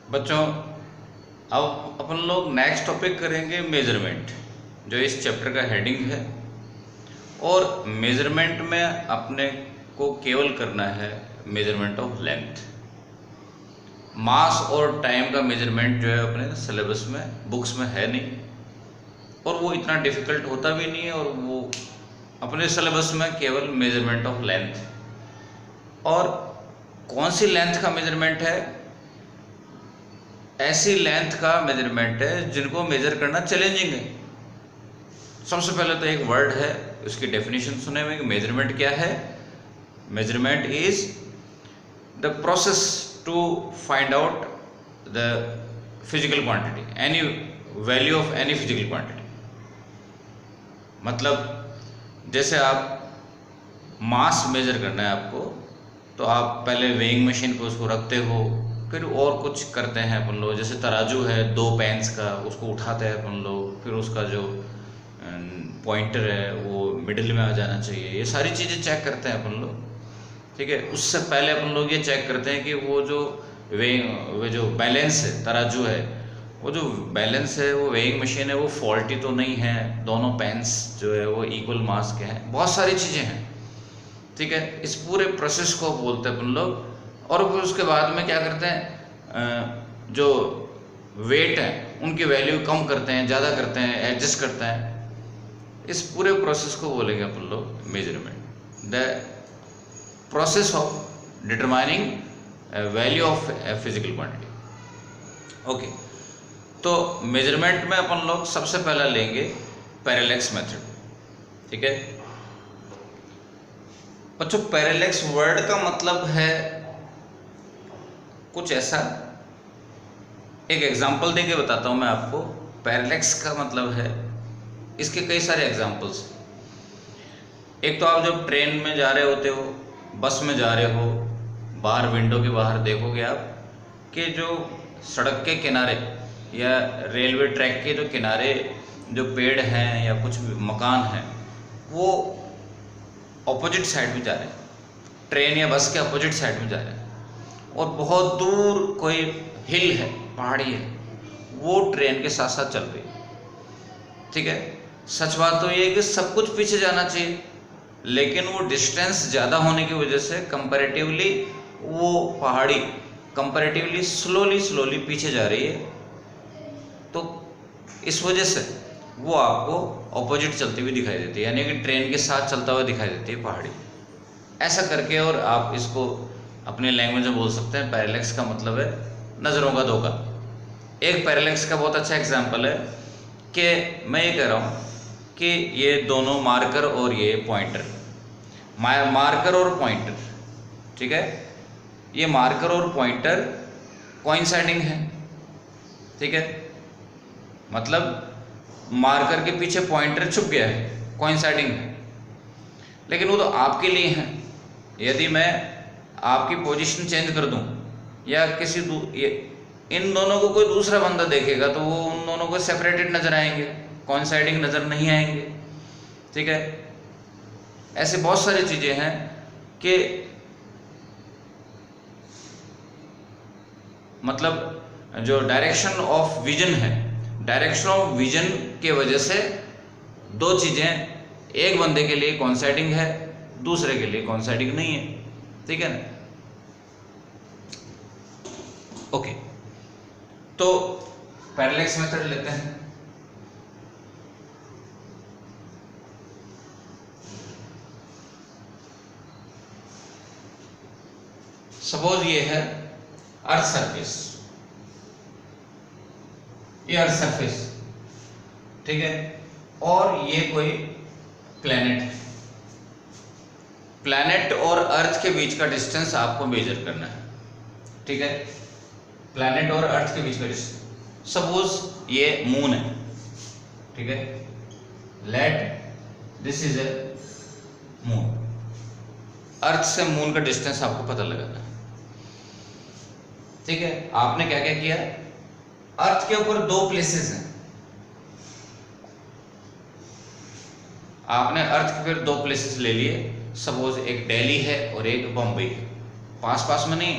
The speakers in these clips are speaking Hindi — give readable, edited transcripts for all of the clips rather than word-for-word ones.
बच्चों, अब अपन लोग नेक्स्ट टॉपिक करेंगे मेजरमेंट, जो इस चैप्टर का हेडिंग है। और मेजरमेंट में अपने को केवल करना है मेजरमेंट ऑफ लेंथ। मास और टाइम का मेजरमेंट जो है अपने सिलेबस में, बुक्स में है नहीं, और वो इतना डिफिकल्ट होता भी नहीं है। और वो अपने सिलेबस में केवल मेजरमेंट ऑफ लेंथ। और कौन सी लेंथ का मेजरमेंट है? ऐसी लेंथ का मेजरमेंट है जिनको मेजर करना चैलेंजिंग है। सबसे पहले तो एक वर्ड है, उसकी डेफिनेशन सुने हुए कि मेजरमेंट क्या है। Measurement is the process to find out the physical quantity, any value of any physical quantity. मतलब जैसे आप मास मेजर करना है आपको, तो आप पहले वेइंग मशीन पर उसको रखते हो, फिर और कुछ करते हैं अपन लोग। जैसे तराजू है 2 पेंस का, उसको उठाते हैं अपन लोग, फिर उसका जो पॉइंटर है वो मिडिल में आ जाना चाहिए। ये सारी चीज़ें चेक करते हैं अपन लोग, ठीक है। उससे पहले अपन लोग ये चेक करते हैं कि वो जो बैलेंस है, तराजू है, वो जो बैलेंस है, वो वेइंग मशीन है, वो फॉल्टी तो नहीं है, दोनों पेंस जो है वो इक्वल मास के हैं। बहुत सारी चीज़ें हैं, ठीक है। इस पूरे प्रोसेस को बोलते हैं अपन लोग। और फिर उसके बाद में क्या करते हैं, जो वेट है उनकी वैल्यू कम करते हैं, ज़्यादा करते हैं, एडजस्ट करते हैं। इस पूरे प्रोसेस को बोलेंगे अपन लोग measurement. The process of determining value of physical quantity. Okay, तो मेजरमेंट में अपन लोग सबसे पहला लेंगे पैरेलैक्स मेथड, ठीक है। बच्चों, पैरेलैक्स वर्ड का मतलब है कुछ ऐसा। एक एग्जांपल देके बताता हूँ मैं आपको। पैरेलैक्स का मतलब है, इसके कई सारे एग्जांपल्स। एक तो आप जब ट्रेन में जा रहे होते हो, बस में जा रहे हो, बाहर विंडो के बाहर देखोगे आप कि जो सड़क के किनारे या रेलवे ट्रैक के जो किनारे जो पेड़ हैं या कुछ मकान हैं, वो ऑपोजिट साइड में जा रहे हैं, ट्रेन या बस के ऑपोजिट साइड में जा रहे हैं। और बहुत दूर कोई हिल है, पहाड़ी है, वो ट्रेन के साथ साथ चल रही है, ठीक है। सच बात तो ये है कि सब कुछ पीछे जाना चाहिए, लेकिन वो डिस्टेंस ज़्यादा होने की वजह से कंपैरेटिवली वो पहाड़ी कंपैरेटिवली स्लोली पीछे जा रही है। तो इस वजह से वो आपको ऑपोजिट चलती हुई दिखाई देती है, यानी कि ट्रेन के साथ चलता हुआ दिखाई देती है पहाड़ी। ऐसा करके, और आप इसको अपनी लैंग्वेज में बोल सकते हैं, पैरेलैक्स का मतलब है नज़रों का धोखा। एक पैरेलैक्स का बहुत अच्छा एग्जांपल है कि मैं ये कह रहा हूँ कि ये दोनों मार्कर और ये पॉइंटर, मार्कर और पॉइंटर, ठीक है, ये मार्कर और पॉइंटर कोइंसाइडिंग है, ठीक है। मतलब मार्कर के पीछे पॉइंटर छुप गया है, कोइंसाइडिंग है, लेकिन वो तो आपके लिए है। यदि मैं आपकी पोजीशन चेंज कर दूं या इन दोनों को कोई दूसरा बंदा देखेगा तो वो उन दोनों को सेपरेटेड नजर आएंगे, कोइंसाइडिंग नजर नहीं आएंगे, ठीक है। ऐसे बहुत सारी चीजें हैं कि मतलब जो डायरेक्शन ऑफ विजन है, डायरेक्शन ऑफ विजन के वजह से दो चीजें एक बंदे के लिए कोइंसाइडिंग है, दूसरे के लिए कोइंसाइडिंग नहीं है, ठीक है ना। ओके, तो पैरेलैक्स मेथड लेते हैं। सपोज ये है अर्थ सरफेस, ये अर्थ सरफेस, ठीक है, और ये कोई प्लेनेट है। प्लैनेट और अर्थ के बीच का डिस्टेंस आपको मेजर करना है, ठीक है। प्लैनेट और अर्थ के बीच का डिस्टेंस, सपोज ये मून है, ठीक है। Let this is a moon. Earth से मून का डिस्टेंस आपको पता लगाना है, ठीक है। आपने क्या क्या किया, अर्थ के ऊपर 2 प्लेसेस हैं, आपने अर्थ के फिर 2 प्लेसेस ले लिए। सपोज एक दिल्ली है और एक बम्बई है, पास पास में नहीं,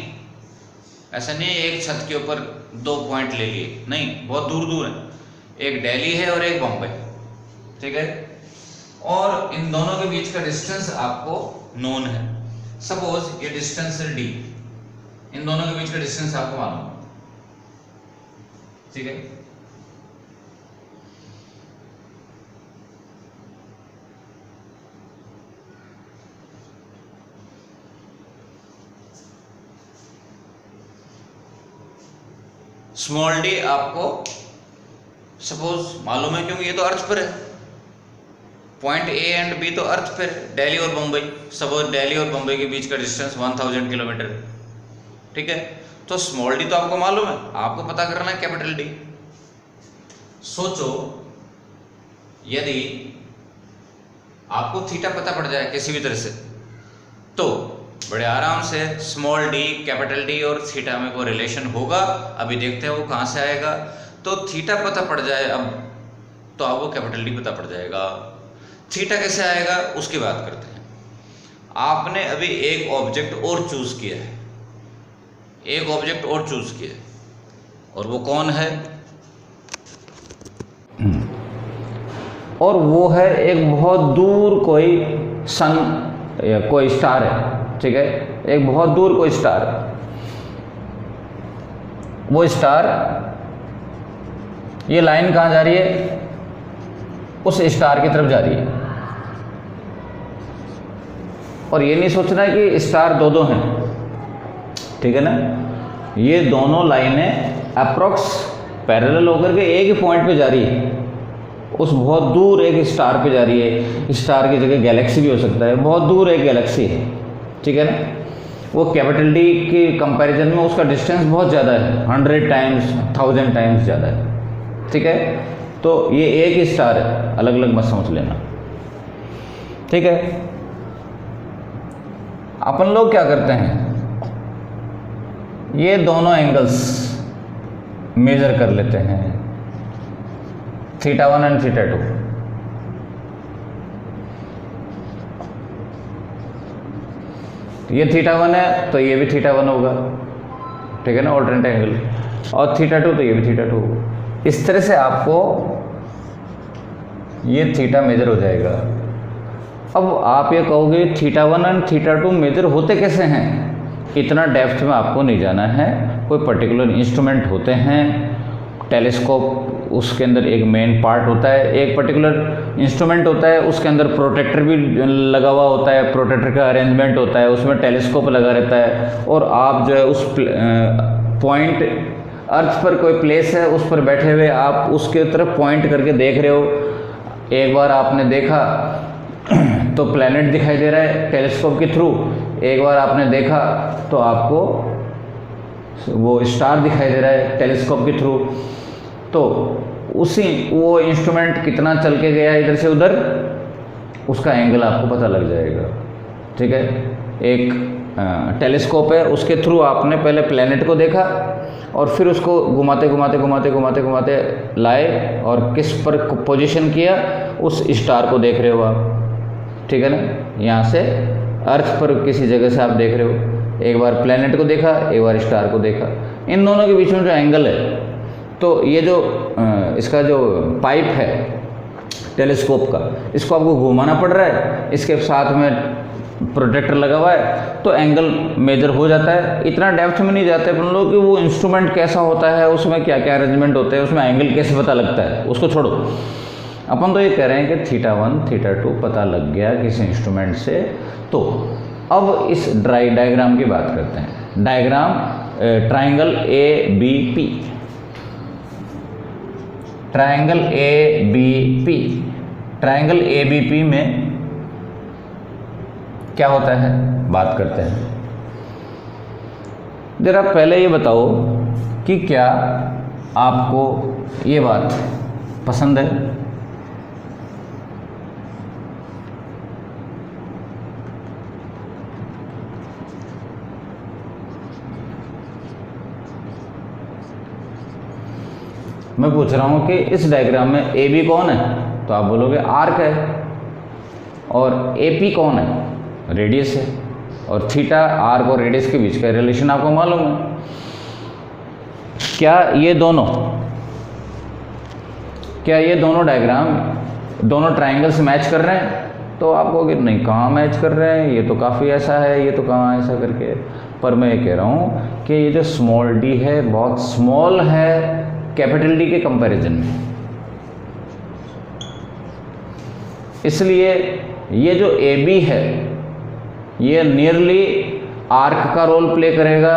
ऐसा नहीं है एक छत के ऊपर 2 पॉइंट ले लिए, नहीं, बहुत दूर दूर है, एक दिल्ली है और एक बॉम्बे, ठीक है, और इन दोनों के बीच का डिस्टेंस आपको नोन है। सपोज ये डिस्टेंस है d, इन दोनों के बीच का डिस्टेंस आपको मालूम है, ठीक है। स्मॉल डी आपको सपोज मालूम है क्योंकि ये तो अर्थ पर है, पॉइंट ए एंड बी तो अर्थ पर है, दिल्ली और मुंबई। सपोज दिल्ली और मुंबई के बीच का डिस्टेंस 1000 किलोमीटर, ठीक है। तो स्मॉल डी तो आपको मालूम है, आपको पता करना है कैपिटल डी। सोचो यदि आपको थीटा पता पड़ जाए किसी भी तरह से, तो बड़े आराम से स्मॉल डी, कैपिटल डी और थीटा में कोई रिलेशन होगा। अभी देखते हैं वो कहाँ से आएगा। तो थीटा पता पड़ जाए अब, तो आपको कैपिटल डी पता पड़ जाएगा। थीटा कैसे आएगा उसकी बात करते हैं। आपने अभी एक ऑब्जेक्ट और चूज किया है, एक ऑब्जेक्ट और चूज किया है, और वो कौन है? और वो है एक बहुत दूर कोई सन या कोई स्टार है, ठीक है, एक बहुत दूर कोई स्टार। वो स्टार, ये लाइन कहाँ जा रही है? उस स्टार की तरफ जा रही है। और ये नहीं सोचना कि स्टार दो दो हैं, ठीक है ना। ये दोनों लाइनें अप्रॉक्स पैरेलल होकर के एक ही पॉइंट पे जा रही है, उस बहुत दूर एक स्टार पे जा रही है। स्टार की जगह गैलेक्सी भी हो सकता है, बहुत दूर एक गैलेक्सी है, ठीक है ना। वो कैपिटल डी के कंपैरिजन में उसका डिस्टेंस बहुत ज़्यादा है, 100 टाइम्स 1000 टाइम्स ज़्यादा है, ठीक है। तो ये एक ही स्टार है, अलग अलग मत समझ लेना, ठीक है। अपन लोग क्या करते हैं, ये दोनों एंगल्स मेजर कर लेते हैं, θ1 एंड θ2। ये θ1 है तो ये भी θ1 होगा, ठीक है ना, ऑल्टरनेट एंगल। और θ2 तो ये भी θ2 होगा। इस तरह से आपको ये थीटा मेजर हो जाएगा। अब आप ये कहोगे θ1 एंड θ2 मेजर होते कैसे हैं? इतना डेप्थ में आपको नहीं जाना है। कोई पर्टिकुलर इंस्ट्रूमेंट होते हैं, टेलीस्कोप, उसके अंदर एक मेन पार्ट होता है, एक पर्टिकुलर इंस्ट्रूमेंट होता है, उसके अंदर प्रोटेक्टर भी लगा हुआ होता है, प्रोटेक्टर का अरेंजमेंट होता है, उसमें टेलीस्कोप लगा रहता है। और आप जो है उस पॉइंट, अर्थ पर कोई प्लेस है, उस पर बैठे हुए आप उसके तरफ पॉइंट करके देख रहे हो। एक बार आपने देखा तो प्लैनेट दिखाई दे रहा है टेलीस्कोप के थ्रू, एक बार आपने देखा तो आपको वो स्टार दिखाई दे रहा है टेलीस्कोप के थ्रू। तो उसी वो इंस्ट्रूमेंट कितना चल के गया इधर से उधर, उसका एंगल आपको पता लग जाएगा, ठीक है। एक टेलीस्कोप है, उसके थ्रू आपने पहले प्लैनेट को देखा और फिर उसको घुमाते घुमाते घुमाते घुमाते घुमाते लाए और किस पर पोजीशन किया, उस स्टार को देख रहे हो आप, ठीक है ना। यहाँ से अर्थ पर किसी जगह से आप देख रहे हो, एक बार प्लैनेट को देखा, एक बार स्टार को देखा। इन दोनों के बीच में जो एंगल है, तो ये जो इसका जो पाइप है टेलीस्कोप का, इसको आपको घुमाना पड़ रहा है, इसके साथ में प्रोटेक्टर लगा हुआ है, तो एंगल मेजर हो जाता है। इतना डेप्थ में नहीं जाते अपन लोग कि वो इंस्ट्रूमेंट कैसा होता है, उसमें क्या क्या अरेंजमेंट होते हैं, उसमें एंगल कैसे पता लगता है, उसको छोड़ो। अपन तो ये कह रहे हैं कि θ1 θ2 पता लग गया किसी इंस्ट्रूमेंट से। तो अब इस डायग्राम की बात करते हैं। Diagram triangle ABP, triangle ABP, triangle ABP में क्या होता है बात करते हैं। जरा पहले ये बताओ कि क्या आपको ये बात पसंद है? मैं पूछ रहा हूँ कि इस डायग्राम में AB कौन है, तो आप बोलोगे आर्क है, और AP कौन है, रेडियस है, और थीटा आर्क और रेडियस के बीच का रिलेशन आपको मालूम है। क्या ये दोनों डायग्राम दोनों ट्राइंगल्स मैच कर रहे हैं? तो आप कहोगे नहीं, कहाँ मैच कर रहे हैं, ये तो काफ़ी ऐसा है, ये तो कहाँ ऐसा करके। पर मैं ये कह रहा हूँ कि ये जो स्मॉल डी है बहुत स्मॉल है कैपिटल डी के कंपैरिजन में, इसलिए ये जो ए बी है ये नियरली आर्क का रोल प्ले करेगा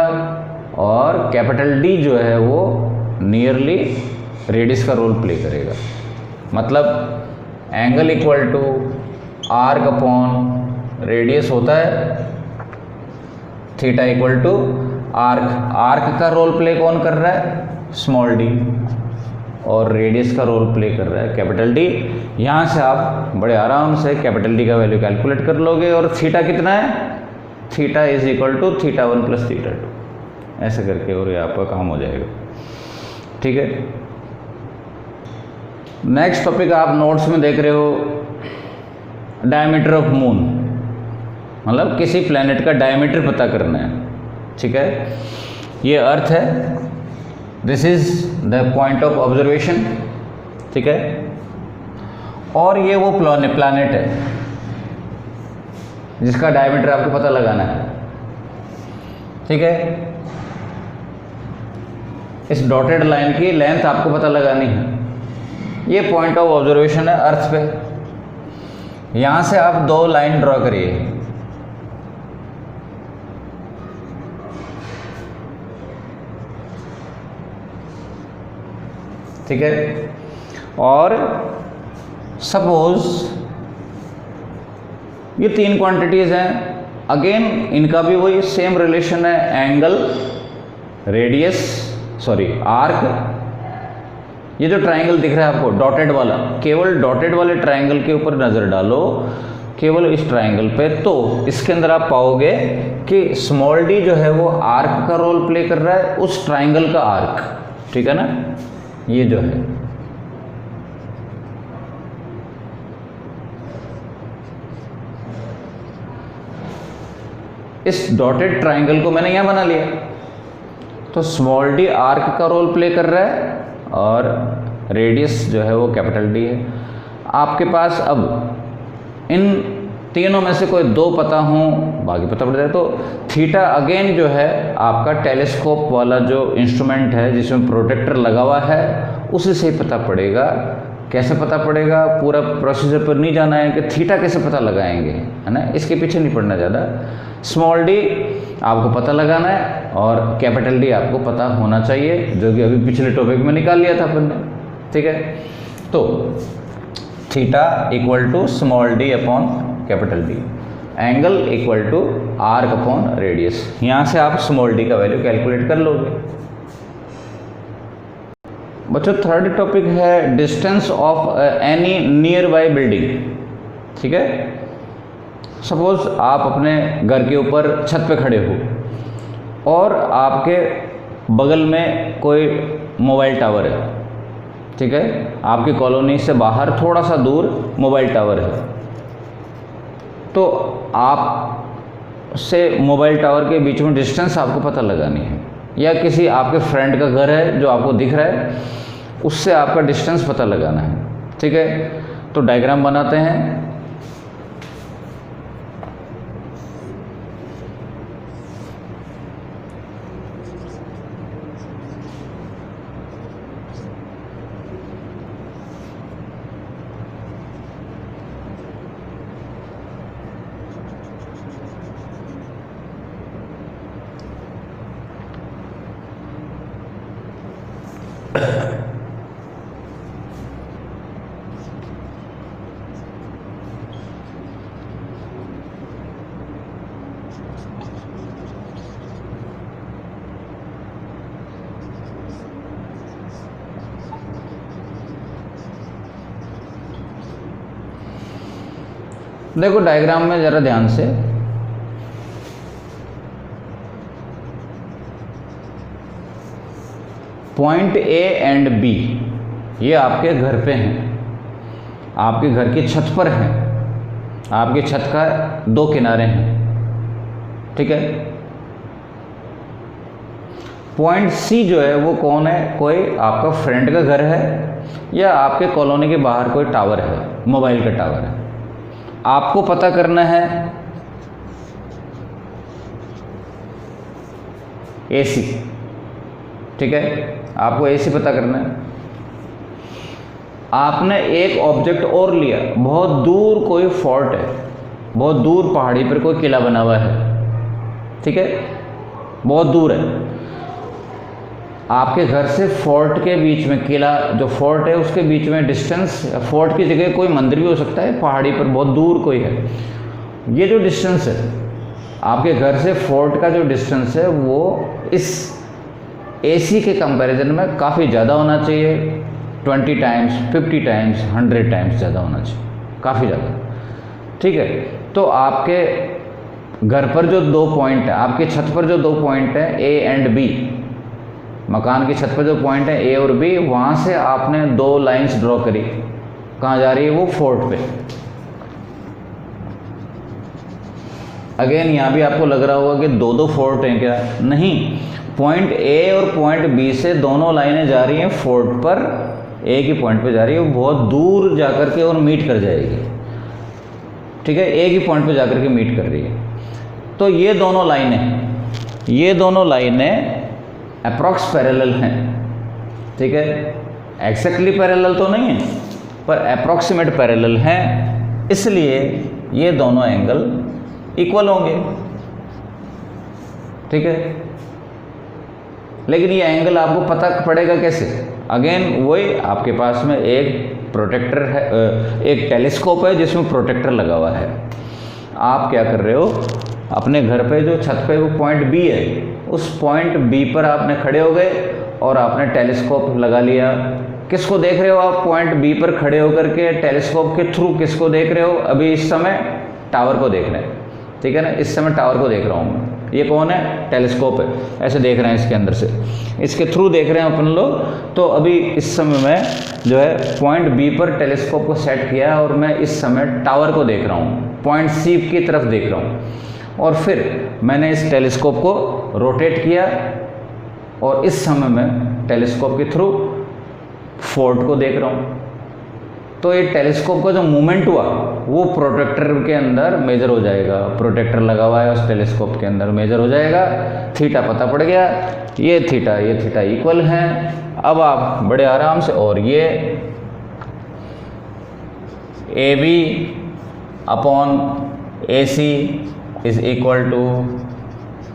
और कैपिटल डी जो है वो नियरली रेडियस का रोल प्ले करेगा। मतलब angle equal to arc upon radius होता है, theta equal to arc. Arc का रोल प्ले कौन कर रहा है? Small D. और रेडियस का रोल प्ले कर रहा है कैपिटल डी। यहाँ से आप बड़े आराम से कैपिटल डी का वैल्यू कैलकुलेट कर लोगे। और थीटा कितना है? Theta is equal to theta 1 plus theta 2, ऐसे करके और ये आपका काम हो जाएगा। ठीक है, नेक्स्ट टॉपिक आप नोट्स में देख रहे हो, डायमीटर ऑफ मून, मतलब किसी प्लैनेट का डायमीटर पता करना है। ठीक है, ये अर्थ है, this is the point of observation. ठीक है, और ये वो प्लैनेट है जिसका डायमीटर आपको पता लगाना है। ठीक है, इस डॉटेड लाइन की लेंथ आपको पता लगानी है। ये पॉइंट ऑफ ऑब्जर्वेशन है अर्थ पे। यहां से आप दो लाइन ड्रॉ करिए। ठीक है, और सपोज ये तीन क्वांटिटीज हैं, अगेन इनका भी वही सेम रिलेशन है, एंगल, रेडियस, सॉरी आर्क। ये जो ट्राइंगल दिख रहा है आपको डॉटेड वाला, केवल डॉटेड वाले ट्राइंगल के ऊपर नज़र डालो, केवल इस ट्राइंगल पे, तो इसके अंदर आप पाओगे कि स्मॉल डी जो है वो आर्क का रोल प्ले कर रहा है, उस ट्राइंगल का आर्क। ठीक है ना, ये जो है इस डॉटेड ट्राइंगल को मैंने यहाँ बना लिया, तो स्मॉल डी आर्क का रोल प्ले कर रहा है और रेडियस जो है वो कैपिटल डी है। आपके पास अब इन तीनों में से कोई दो पता हो, बाकी पता पड़ जाए, तो थीटा अगेन जो है आपका टेलीस्कोप वाला जो इंस्ट्रूमेंट है जिसमें प्रोटेक्टर लगा हुआ है उसी से ही पता पड़ेगा। कैसे पता पड़ेगा, पूरा प्रोसीजर पर नहीं जाना है कि थीटा कैसे पता लगाएंगे, है ना, इसके पीछे नहीं पड़ना ज़्यादा। स्मॉल डी आपको पता लगाना है और कैपिटल डी आपको पता होना चाहिए, जो कि अभी पिछले टॉपिक में निकाल लिया था अपन ने। ठीक है, तो theta equal to small D upon capital D, angle equal to arc upon radius. यहाँ से आप स्मॉल डी का वैल्यू कैलकुलेट कर लोगे। बच्चों थर्ड टॉपिक है distance of any nearby building. ठीक है, सपोज आप अपने घर के ऊपर छत पे खड़े हो और आपके बगल में कोई मोबाइल टावर है। ठीक है, आपकी कॉलोनी से बाहर थोड़ा सा दूर मोबाइल टावर है, तो आप से मोबाइल टावर के बीच में डिस्टेंस आपको पता लगानी है, या किसी आपके फ्रेंड का घर है जो आपको दिख रहा है उससे आपका डिस्टेंस पता लगाना है। ठीक है, तो डायग्राम बनाते हैं। देखो डायग्राम में ज़रा ध्यान से, पॉइंट ए एंड बी ये आपके घर पे हैं, आपके घर की छत पर हैं, आपकी छत का दो किनारे हैं। ठीक है, पॉइंट सी जो है वो कौन है, कोई आपका फ्रेंड का घर है या आपके कॉलोनी के बाहर कोई टावर है, मोबाइल का टावर है। आपको पता करना है एसी, ठीक है, आपको एसी पता करना है। आपने एक ऑब्जेक्ट और लिया, बहुत दूर कोई फोर्ट है, बहुत दूर पहाड़ी पर कोई किला बना हुआ है, ठीक है, बहुत दूर है। आपके घर से फोर्ट के बीच में, किला जो फोर्ट है उसके बीच में डिस्टेंस, फोर्ट की जगह कोई मंदिर भी हो सकता है, पहाड़ी पर बहुत दूर कोई है। ये जो डिस्टेंस है आपके घर से फोर्ट का जो डिस्टेंस है वो इस एसी के कंपैरिजन में काफ़ी ज़्यादा होना चाहिए, 20 टाइम्स, 50 टाइम्स, 100 टाइम्स ज़्यादा होना चाहिए, काफ़ी ज़्यादा, ठीक है। तो आपके घर पर जो 2 पॉइंट है, आपकी छत पर जो 2 पॉइंट है ए एंड बी, मकान की छत पर जो पॉइंट है ए और बी, वहाँ से आपने 2 लाइंस ड्रॉ करी, कहाँ जा रही है वो फोर्ट पे। अगेन यहाँ भी आपको लग रहा होगा कि 2 फोर्ट हैं क्या, नहीं, पॉइंट ए और पॉइंट बी से दोनों लाइनें जा रही हैं फोर्ट पर, एक ही पॉइंट पे जा रही है, वो बहुत दूर जाकर के और मीट कर जाएगी, ठीक है, एक ही पॉइंट पे जाकर के मीट कर रही है। तो ये दोनों लाइनें अप्रॉक्स पैरेलल हैं, ठीक है, एक्जैक्टली पैरेलल तो नहीं है पर अप्रॉक्सीमेट पैरेलल हैं, इसलिए ये दोनों एंगल इक्वल होंगे, ठीक है। लेकिन ये एंगल आपको पता पड़ेगा कैसे, अगेन वही आपके पास में एक प्रोटेक्टर है, एक टेलीस्कोप है जिसमें प्रोटेक्टर लगा हुआ है। आप क्या कर रहे हो, अपने घर पे जो छत पे वो पॉइंट बी है, उस पॉइंट बी पर आपने खड़े हो गए और आपने टेलीस्कोप लगा लिया। किसको देख रहे हो आप, पॉइंट बी पर खड़े होकर के टेलीस्कोप के थ्रू किसको देख रहे हो, अभी इस समय टावर को देख रहे हैं, ठीक है ना, इस समय टावर को देख रहा हूँ मैं, ये कौन है, टेलीस्कोप है, ऐसे देख रहे हैं इसके अंदर से, इसके थ्रू देख रहे हैं अपन लोग। तो अभी इस समय मैं जो है पॉइंट बी पर टेलीस्कोप को सेट किया है और मैं इस समय टावर को देख रहा हूँ, पॉइंट सी की तरफ देख रहा हूँ, और फिर मैंने इस टेलीस्कोप को रोटेट किया और इस समय मैं टेलीस्कोप के थ्रू फोर्ट को देख रहा हूँ। तो ये टेलीस्कोप का जो मूवमेंट हुआ वो प्रोटेक्टर के अंदर मेजर हो जाएगा, प्रोटेक्टर लगा हुआ है उस टेलीस्कोप के अंदर मेजर हो जाएगा, थीटा पता पड़ गया, ये थीटा इक्वल हैं। अब आप बड़े आराम से, और ये A B upon A C is equal to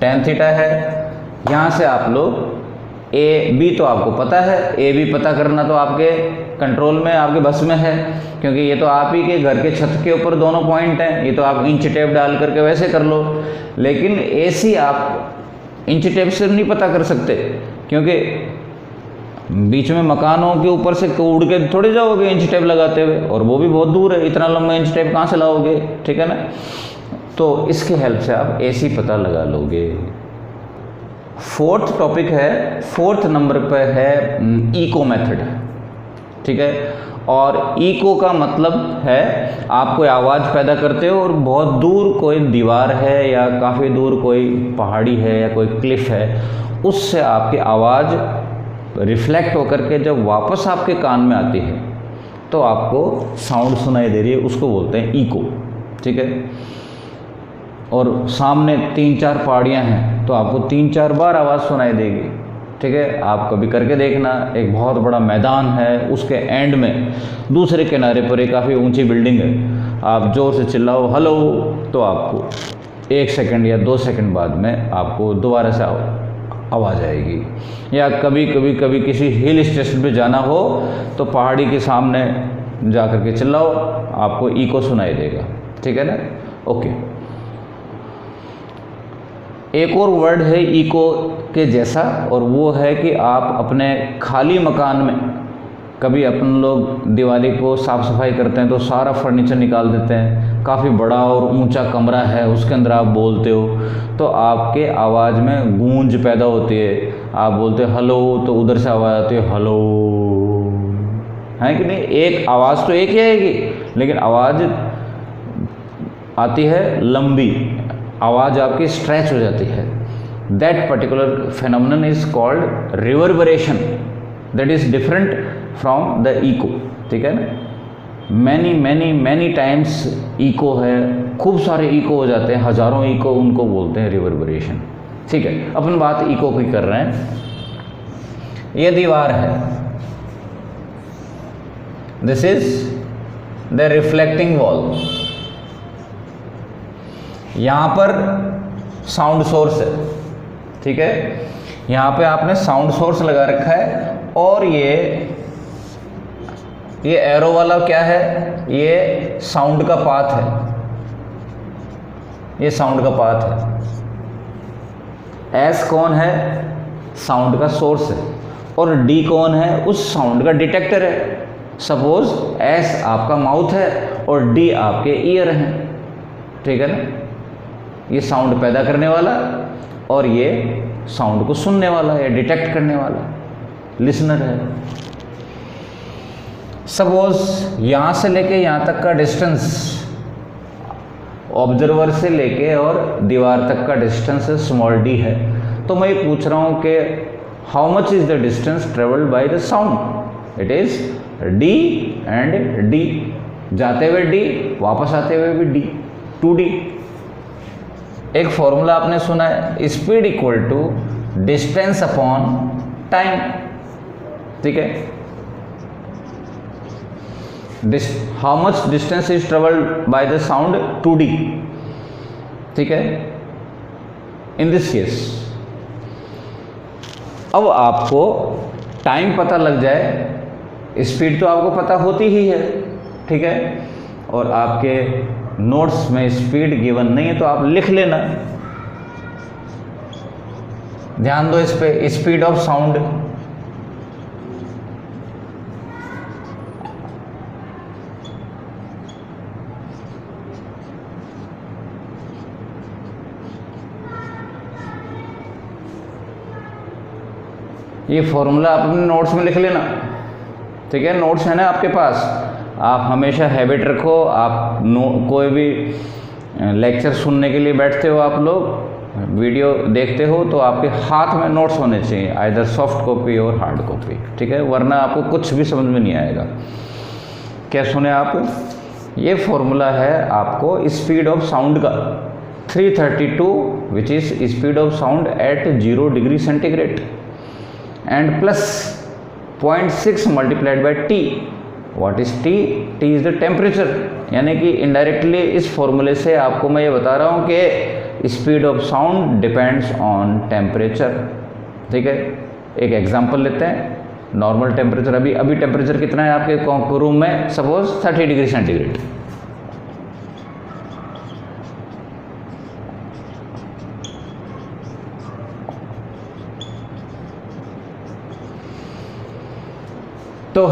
tan theta है। यहाँ से आप लोग ए बी तो आपको पता है, ए बी पता करना तो आपके कंट्रोल में, आपके बस में है, क्योंकि ये तो आप ही के घर के छत के ऊपर दोनों पॉइंट हैं, ये तो आप इंच टेप डाल करके वैसे कर लो। लेकिन ए सी आप इंच टेप से नहीं पता कर सकते, क्योंकि बीच में मकानों के ऊपर से उड़ के थोड़े जाओगे इंच टेप लगाते हुए, और वो भी बहुत दूर है, इतना लंबा इंच टेप कहाँ से लाओगे, ठीक है ना। तो इसके हेल्प से आप ए सी पता लगा लोगे। फोर्थ टॉपिक है, फोर्थ नंबर पर है इको मेथड, ठीक है। और इको का मतलब है आप कोई आवाज़ पैदा करते हो और बहुत दूर कोई दीवार है या काफ़ी दूर कोई पहाड़ी है या कोई क्लिफ है, उससे आपकी आवाज़ रिफ्लेक्ट होकर के जब वापस आपके कान में आती है तो आपको साउंड सुनाई दे रही है, उसको बोलते हैं इको, ठीक है। और सामने 3-4 पहाड़ियाँ हैं तो आपको 3-4 बार आवाज़ सुनाई देगी, ठीक है। आप कभी करके देखना, एक बहुत बड़ा मैदान है, उसके एंड में दूसरे किनारे पर एक काफ़ी ऊंची बिल्डिंग है, आप ज़ोर से चिल्लाओ हेलो, तो आपको 1 सेकंड या 2 सेकंड बाद में आपको दोबारा से आवाज़ आएगी। या कभी किसी हिल स्टेशन पे जाना हो तो पहाड़ी के सामने जा कर के चिल्लाओ, आपको इको सुनाई देगा, ठीक है ना। ओके, एक और वर्ड है इको के जैसा, और वो है कि आप अपने खाली मकान में, कभी अपन लोग दिवाली को साफ़ सफाई करते हैं तो सारा फर्नीचर निकाल देते हैं, काफ़ी बड़ा और ऊंचा कमरा है, उसके अंदर आप बोलते हो तो आपके आवाज़ में गूंज पैदा होती है, आप बोलते हो हेलो तो उधर से आवाज़ आती है हेलो, है कि नहीं। एक आवाज़ तो एक ही आएगी लेकिन आवाज़ आती है लंबी, आवाज़ आपकी स्ट्रेच हो जाती है, that particular phenomenon is called reverberation, that is different from the echo. ठीक है ना, मैनी टाइम्स इको है, खूब सारे इको हो जाते हैं, हजारों इको, उनको बोलते हैं रिवर्बरेशन। ठीक है, अपन बात इको की कर रहे हैं। ये दीवार है, this is the reflecting wall, यहां पर साउंड सोर्स है। ठीक है, यहां पे आपने साउंड सोर्स लगा रखा है, और ये एरो वाला क्या है, ये साउंड का पाथ है, ये साउंड का पाथ है। एस कौन है, साउंड का सोर्स है, और डी कौन है, उस साउंड का डिटेक्टर है। सपोज एस आपका माउथ है और डी आपके ईयर हैं। ठीक है ना, ये साउंड पैदा करने वाला और ये साउंड को सुनने वाला या डिटेक्ट करने वाला लिसनर है। सपोज यहाँ से लेके यहाँ तक का डिस्टेंस, ऑब्जर्वर से लेके और दीवार तक का डिस्टेंस स्मॉल डी है, तो मैं ये पूछ रहा हूँ कि how much is the distance travelled by the sound. It is D and D, जाते हुए डी, वापस आते हुए भी डी, 2D। एक फॉर्मूला आपने सुना है, speed equal to distance upon time. ठीक है, how much distance is travelled by the sound, 2D। ठीक है, इन दिस केस अब आपको टाइम पता लग जाए, स्पीड तो आपको पता होती ही है। ठीक है, और आपके नोट्स में स्पीड गिवन नहीं है तो आप लिख लेना, ध्यान दो इस पे, स्पीड ऑफ साउंड। ये फॉर्मूला आप अपने नोट्स में लिख लेना। ठीक है, नोट्स है ना आपके पास, आप हमेशा हैबिट रखो। आप कोई भी लेक्चर सुनने के लिए बैठते हो, आप लोग वीडियो देखते हो, तो आपके हाथ में नोट्स होने चाहिए, आइदर सॉफ्ट कॉपी और हार्ड कॉपी। ठीक है, वरना आपको कुछ भी समझ में नहीं आएगा। क्या सुने आप, ये फॉर्मूला है आपको स्पीड ऑफ साउंड का, 332 which is speed of sound eight 0 degree centigrade and plus 0.6 multiplied by T. What is T? T is the temperature. यानी कि इनडायरेक्टली इस फॉर्मूले से आपको मैं ये बता रहा हूँ कि speed of sound depends on temperature. ठीक है, एक एग्जांपल लेते हैं। नॉर्मल टेम्परेचर, अभी टेम्परेचर कितना है आपके रूम में, सपोज 30 डिग्री सेंटीग्रेड। तो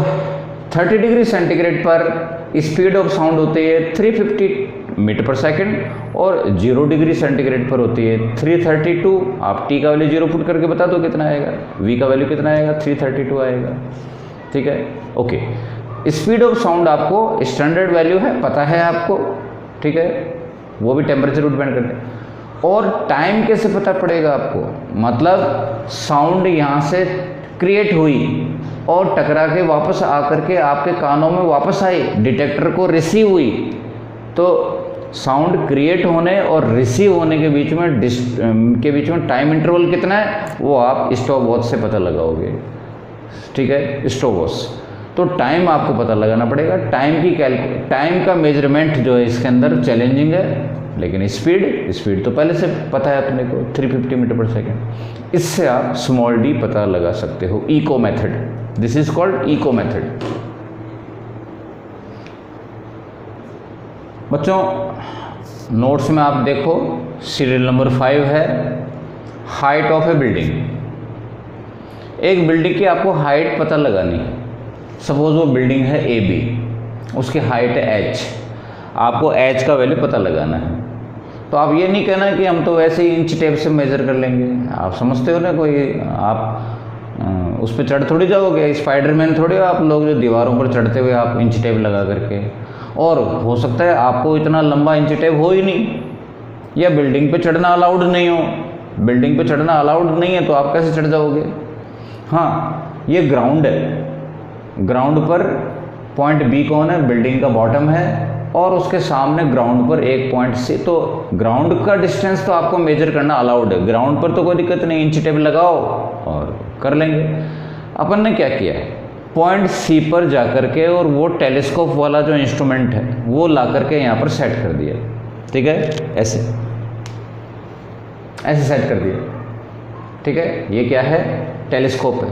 30 डिग्री सेंटीग्रेड पर स्पीड ऑफ साउंड होती है 350 मीटर पर सेकंड और 0 डिग्री सेंटीग्रेड पर होती है 332। आप टी का वैल्यू 0 पुट करके बता दो कितना आएगा, वी का वैल्यू कितना आएगा, 332 आएगा। ठीक है, ओके। स्पीड ऑफ साउंड आपको स्टैंडर्ड वैल्यू है, पता है आपको। ठीक है, वो भी टेम्परेचर पर डिपेंड करते हैं। और टाइम कैसे पता पड़ेगा आपको, मतलब साउंड यहाँ से क्रिएट हुई और टकरा के वापस आकर के आपके कानों में वापस आई, डिटेक्टर को रिसीव हुई, तो साउंड क्रिएट होने और रिसीव होने के बीच में टाइम इंटरवल कितना है, वो आप स्टॉप वॉच से पता लगाओगे। ठीक है, स्टॉप वॉच, तो टाइम आपको पता लगाना पड़ेगा। टाइम का मेजरमेंट जो है इसके अंदर चैलेंजिंग है, लेकिन स्पीड तो पहले से पता है अपने को, 350 मीटर पर सेकेंड। इससे आप स्मॉल डी पता लगा सकते हो, echo method. This is called echo method. बच्चों नोट्स में आप देखो, सीरियल नंबर 5 है हाइट ऑफ ए बिल्डिंग। एक बिल्डिंग की आपको हाइट पता लगानी है। सपोज वो बिल्डिंग है AB, उसकी हाइट है H, आपको H का वैल्यू पता लगाना है। तो आप ये नहीं कहना कि हम तो वैसे ही इंच टेप से मेजर कर लेंगे। आप समझते हो ना, कोई आप उस पर चढ़ थोड़ी जाओगे, स्पाइडरमैन थोड़ी हो आप लोग जो दीवारों पर चढ़ते हुए आप इंच टेप लगा करके। और हो सकता है आपको इतना लंबा इंच टेप हो ही नहीं, या बिल्डिंग पे चढ़ना अलाउड नहीं हो, बिल्डिंग पे चढ़ना अलाउड नहीं है, तो आप कैसे चढ़ जाओगे? हाँ, ये ग्राउंड है, ग्राउंड पर पॉइंट बी कौन है? बिल्डिंग का बॉटम है, और उसके सामने ग्राउंड पर एक पॉइंट सी, तो ग्राउंड का डिस्टेंस तो आपको मेजर करना अलाउड है, ग्राउंड पर तो कोई दिक्कत नहीं, इंची टेप लगाओ और कर लेंगे। अपन ने क्या किया, पॉइंट सी पर जाकर के और वो टेलीस्कोप वाला जो इंस्ट्रूमेंट है वो ला करके यहाँ पर सेट कर दिया, ठीक है, ऐसे ऐसे सेट कर दिया, ठीक है। ये क्या है? टेलीस्कोप है,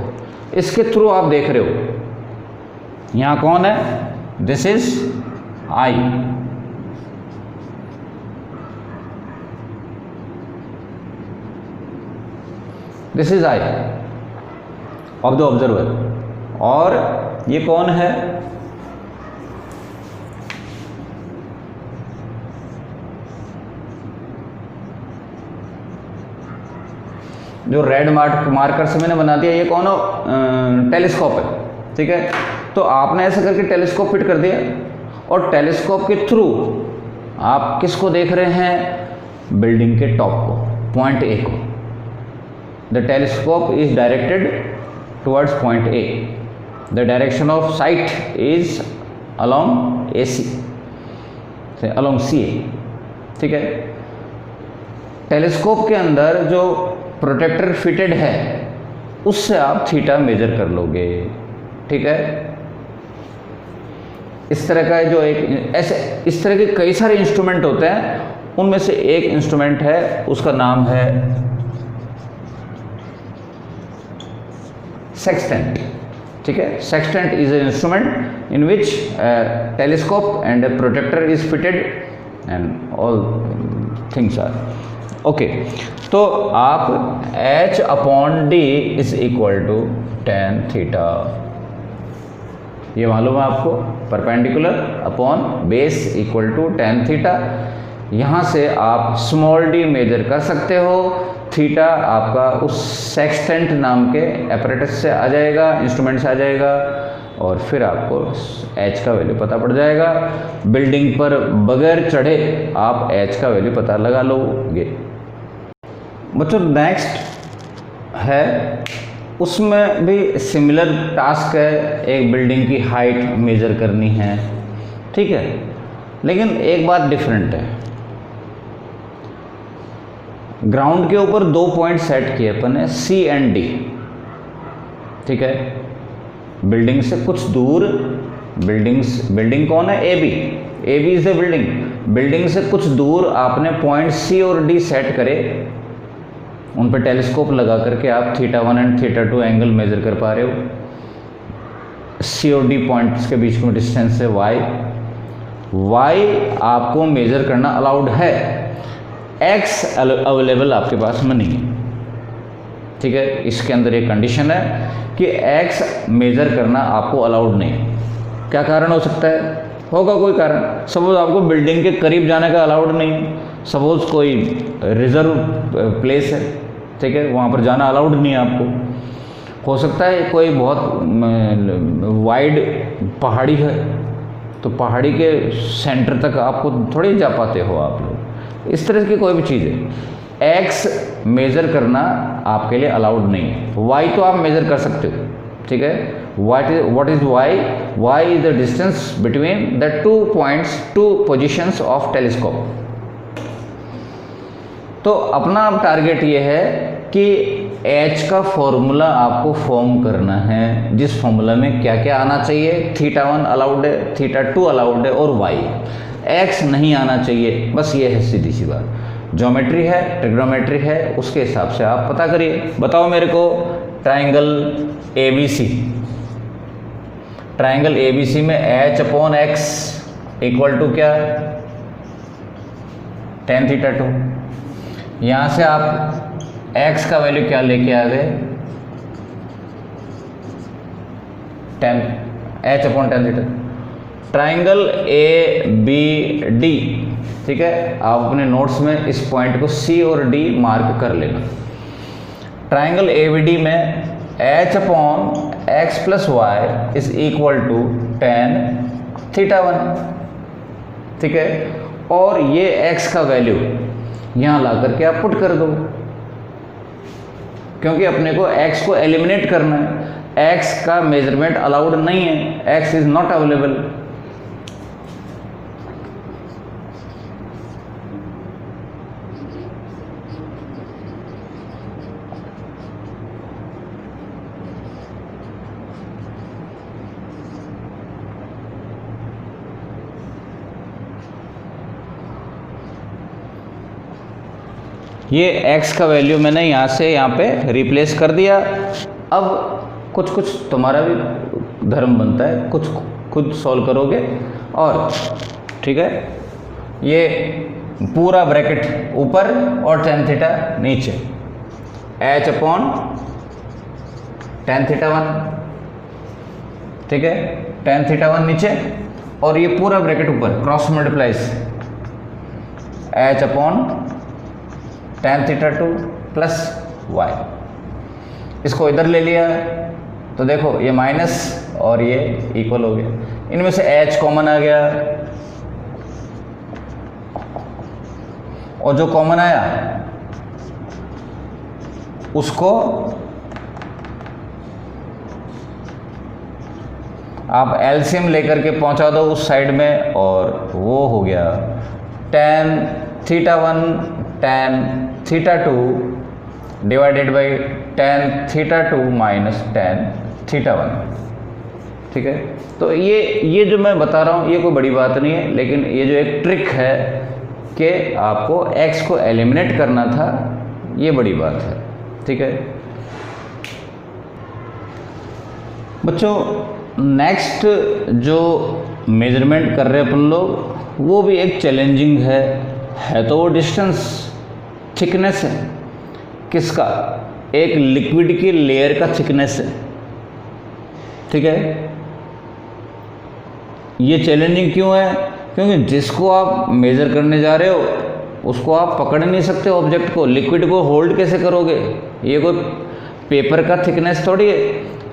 इसके थ्रू आप देख रहे हो यहाँ कौन है? This is I, this is I of the observer, और ये कौन है? जो रेड मार्कर से मैंने बना दिया, ये कौन है? टेलीस्कोप है, ठीक है। तो आपने ऐसे करके टेलीस्कोप फिट कर दिया, और टेलीस्कोप के थ्रू आप किसको देख रहे हैं? बिल्डिंग के टॉप को, पॉइंट ए को। The telescope is directed towards point A, the direction of sight is along A C, along C A, ठीक है। टेलीस्कोप के अंदर जो प्रोटेक्टर फिटेड है उससे आप थीटा मेजर कर लोगे, ठीक है। इस तरह का जो एक ऐसे इस तरह के कई सारे इंस्ट्रूमेंट होते हैं, उनमें से एक इंस्ट्रूमेंट है, उसका नाम है सेक्सटेंट, ठीक है। Sextant is a instrument in which telescope and protractor is fitted and all things are okay. तो आप h/d is equal to tan theta, ये मालूम है आपको, perpendicular upon base equal to tan theta. यहाँ से आप स्मॉल d मेजर कर सकते हो, थीटा आपका उस सेक्सटेंट नाम के एपरेटस से आ जाएगा, इंस्ट्रूमेंट से आ जाएगा, और फिर आपको h का वैल्यू पता पड़ जाएगा। बिल्डिंग पर बगैर चढ़े आप h का वैल्यू पता लगा लोगे। बच्चों नेक्स्ट है, उसमें भी सिमिलर टास्क है, एक बिल्डिंग की हाइट मेजर करनी है, ठीक है, लेकिन एक बात डिफरेंट है। ग्राउंड के ऊपर 2 पॉइंट सेट किए अपन ने, C एंड D, ठीक है। बिल्डिंग से कुछ दूर, बिल्डिंग कौन है? AB is the building. Building से कुछ दूर आपने पॉइंट C और D सेट करे, उन पर टेलीस्कोप लगा करके आप θ1 एंड θ2 एंगल मेजर कर पा रहे हो। C और D पॉइंट्स के बीच में डिस्टेंस है y आपको मेजर करना अलाउड है, x अवेलेबल आपके पास में नहीं है, ठीक है। इसके अंदर एक कंडीशन है कि x मेजर करना आपको अलाउड नहीं है। क्या कारण हो सकता है? होगा कोई कारण, सपोज आपको बिल्डिंग के करीब जाने का अलाउड नहीं है, सपोज कोई रिजर्व प्लेस है, ठीक है, वहाँ पर जाना अलाउड नहीं है आपको। हो सकता है कोई बहुत वाइड पहाड़ी है, तो पहाड़ी के सेंटर तक आपको थोड़ी जा पाते हो आप लोग, इस तरह की कोई भी चीज़ है। x मेज़र करना आपके लिए अलाउड नहीं है, y तो आप मेज़र कर सकते हो, ठीक है। what is y is the distance between the 2 positions of telescope। तो अपना टारगेट ये है कि h का फॉर्मूला आपको फॉर्म करना है, जिस फॉर्मूला में क्या क्या आना चाहिए, θ1 अलाउड है, θ2 अलाउड है, और y x नहीं आना चाहिए, बस ये है सीधी सी बात। ज्योमेट्री है, ट्रिग्नोमेट्री है, उसके हिसाब से आप पता करिए। बताओ मेरे को, ट्राइंगल ABC में h/x इक्वल टू क्या? tan θ2। यहाँ से आप x का वैल्यू क्या लेके आ गए? h/tan θ। ट्राइंगल ABD, ठीक है, आप अपने नोट्स में इस पॉइंट को C और D मार्क कर लेना। ट्राइंगल ABD में h/x + y is equal to tan θ1, ठीक है। और ये x का वैल्यू यहाँ ला करके आप पुट कर दो, क्योंकि अपने को x को एलिमिनेट करना है, x का मेजरमेंट अलाउड नहीं है, x इज नॉट अवेलेबल। ये x का वैल्यू मैंने यहाँ से यहाँ पे रिप्लेस कर दिया। अब कुछ कुछ तुम्हारा भी धर्म बनता है, कुछ खुद सॉल्व करोगे। और ठीक है, ये पूरा ब्रैकेट ऊपर और tan थीटा नीचे, h अपॉन tan थीटा 1, ठीक है, tan थीटा 1 नीचे, और ये पूरा ब्रैकेट ऊपर cross multiplies h upon tan theta 2 plus y। इसको इधर ले लिया तो देखो ये माइनस और ये इक्वल हो गया, इनमें से h कॉमन आ गया, और जो कॉमन आया उसको आप एलसीएम लेकर के पहुंचा दो उस साइड में, और वो हो गया tan theta 1 tan theta 2 divided by tan theta 2 minus tan theta 1। ठीक है, तो ये जो मैं बता रहा हूँ ये कोई बड़ी बात नहीं है, लेकिन ये जो एक ट्रिक है कि आपको x को एलिमिनेट करना था, ये बड़ी बात है। ठीक है बच्चों, नेक्स्ट जो मेजरमेंट कर रहे हैं अपन लोग, वो भी एक चैलेंजिंग है तो वो डिस्टेंस थिकनेस है। किसका? एक लिक्विड की लेयर का थिकनेस है। ठीक है, ये चैलेंजिंग क्यों है? क्योंकि जिसको आप मेजर करने जा रहे हो उसको आप पकड़ नहीं सकते ऑब्जेक्ट को, लिक्विड को होल्ड कैसे करोगे? ये कोई पेपर का थिकनेस थोड़ी है।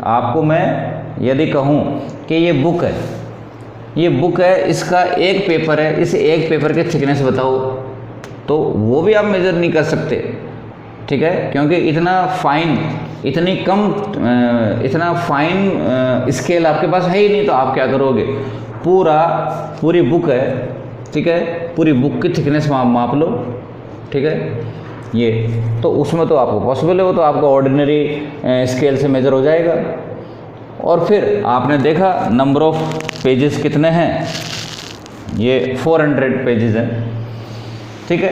आपको मैं यदि कहूँ कि ये बुक है, ये बुक है, इसका एक पेपर है, इस एक पेपर के थिकनेस बताओ, तो वो भी आप मेजर नहीं कर सकते। ठीक है, क्योंकि इतना फाइन स्केल आपके पास है ही नहीं, तो आप क्या करोगे? पूरी बुक है, ठीक है, पूरी बुक की थिकनेस माप लो। ठीक है, ये तो उसमें तो आपको पॉसिबल है, वो तो आपका ऑर्डिनरी स्केल से मेजर हो जाएगा। और फिर आपने देखा नंबर ऑफ पेजेस कितने हैं, ये 400 पेजेस हैं। ठीक है,